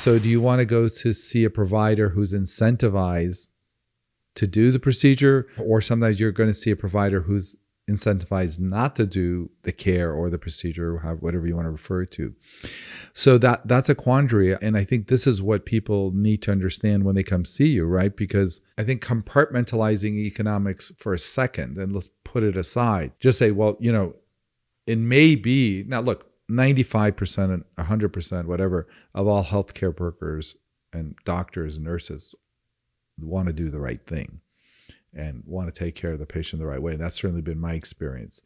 So do you want to go to see a provider who's incentivized to do the procedure, or sometimes you're going to see a provider who's incentivized not to do the care or the procedure, whatever you want to refer to? So that's a quandary. And I think this is what people need to understand when they come see you, right? Because I think compartmentalizing economics for a second, and let's put it aside, just say, well, it may be, now look, 95% and 100%, whatever, of all healthcare workers and doctors and nurses want to do the right thing and want to take care of the patient the right way. And that's certainly been my experience.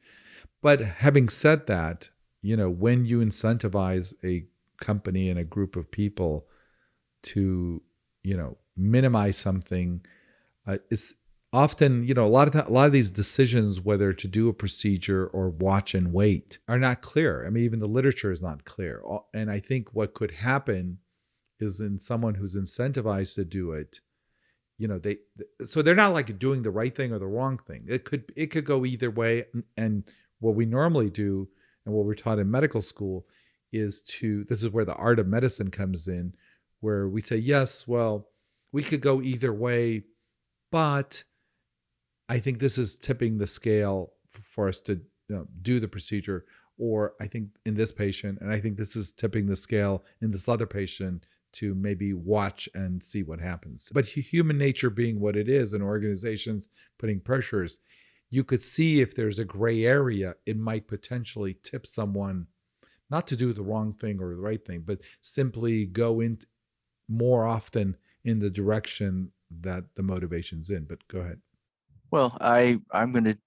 But having said that, when you incentivize a company and a group of people to, minimize something, it's often, a lot of these decisions, whether to do a procedure or watch and wait, are not clear. I mean, even the literature is not clear. And I think what could happen is, in someone who's incentivized to do it, so they're not like doing the right thing or the wrong thing. It could go either way. And what we normally do, and what we're taught in medical school, is this is where the art of medicine comes in, where we say, yes, well, we could go either way, but I think this is tipping the scale for us to do the procedure, or I think in this patient, and I think this is tipping the scale in this other patient, to maybe watch and see what happens. But human nature being what it is, and organizations putting pressures, you could see if there's a gray area, it might potentially tip someone not to do the wrong thing or the right thing, but simply go in more often in the direction that the motivation's in. But go ahead. Well, I'm going to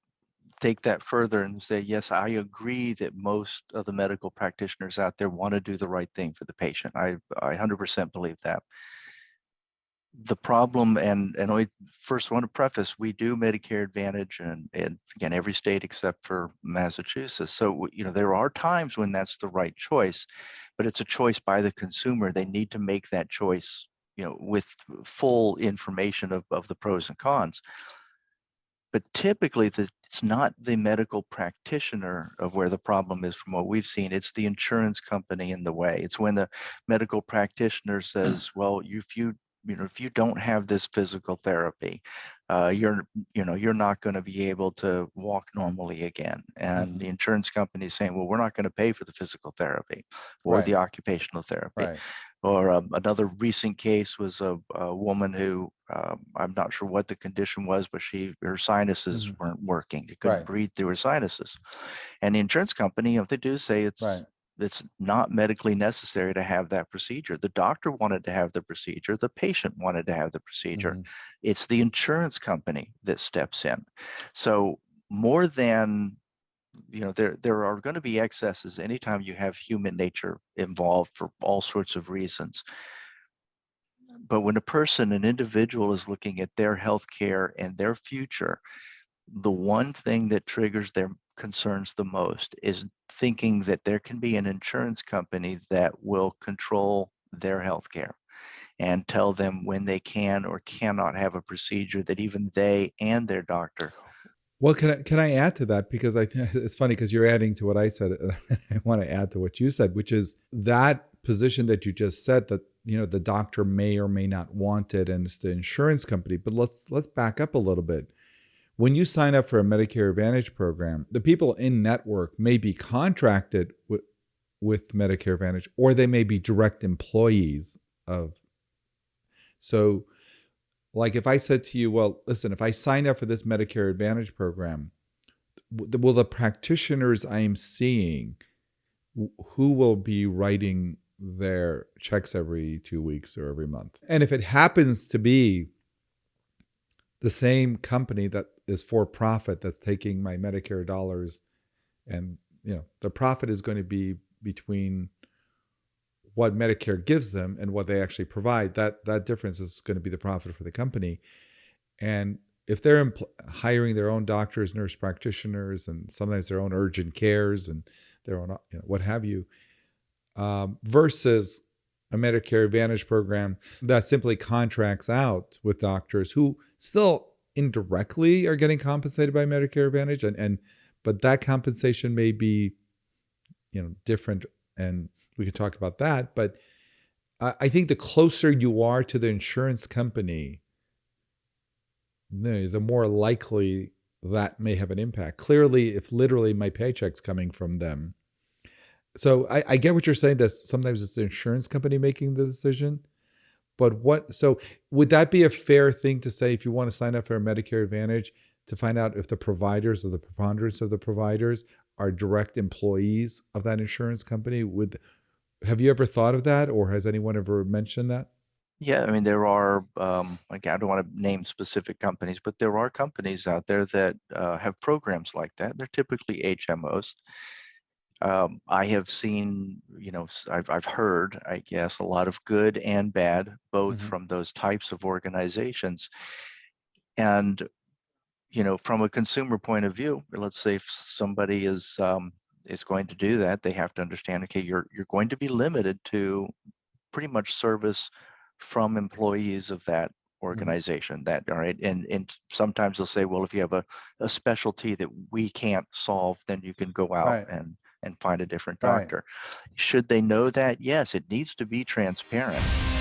take that further and say, yes, I agree that most of the medical practitioners out there want to do the right thing for the patient. I 100% believe that. The problem, and I first want to preface, we do Medicare Advantage, and again, every state except for Massachusetts. So, there are times when that's the right choice, but it's a choice by the consumer. They need to make that choice, with full information of the pros and cons. But typically, it's not the medical practitioner of where the problem is. From what we've seen, it's the insurance company in the way. It's when the medical practitioner says, well, if you don't have this physical therapy, you're not going to be able to walk normally again. And the insurance company is saying, well, we're not going to pay for the physical therapy or the occupational therapy. Right. Or another recent case was a woman who, I'm not sure what the condition was, but her sinuses weren't working. She couldn't breathe through her sinuses. And the insurance company, if they do say it's not medically necessary to have that procedure. The doctor wanted to have the procedure. The patient wanted to have the procedure. It's the insurance company that steps in. So more than, there are going to be excesses anytime you have human nature involved for all sorts of reasons. But when an individual is looking at their health care and their future, the one thing that triggers their concerns the most is thinking that there can be an insurance company that will control their health care and tell them when they can or cannot have a procedure that even they and their doctor. Well, can I add to that? Because I think it's funny because you're adding to what I said. I want to add to what you said, which is that position that you just said, that the doctor may or may not want it, and it's the insurance company. But let's back up a little bit. When you sign up for a Medicare Advantage program, the people in network may be contracted with Medicare Advantage, or they may be direct employees of. So, like if I said to you, well, listen, if I sign up for this Medicare Advantage program, will the practitioners I am seeing, who will be writing their checks every 2 weeks or every month? And if it happens to be the same company that is for profit that's taking my Medicare dollars, and the profit is going to be between what Medicare gives them and what they actually provide, that difference is going to be the profit for the company. And if they're hiring their own doctors, nurse practitioners, and sometimes their own urgent cares and their own what have you, versus a Medicare Advantage program that simply contracts out with doctors who still indirectly are getting compensated by Medicare Advantage, but that compensation may be different, and we can talk about that. But I think the closer you are to the insurance company, the more likely that may have an impact. Clearly, if literally my paycheck's coming from them. So I get what you're saying, that sometimes it's the insurance company making the decision. But so would that be a fair thing to say if you want to sign up for a Medicare Advantage, to find out if the providers or the preponderance of the providers are direct employees of that insurance company? Have you ever thought of that, or has anyone ever mentioned that? Yeah, I mean, there are, again, I don't want to name specific companies, but there are companies out there that have programs like that. They're typically HMOs. I have seen, I've heard, I guess, a lot of good and bad, both Mm-hmm. from those types of organizations. And, from a consumer point of view, let's say if somebody is going to do that, they have to understand, okay, you're going to be limited to pretty much service from employees of that Mm-hmm. organization. That, all right, and sometimes they'll say, well, if you have a specialty that we can't solve, then you can go out Right. and find a different Right. doctor. Should they know that? Yes, it needs to be transparent.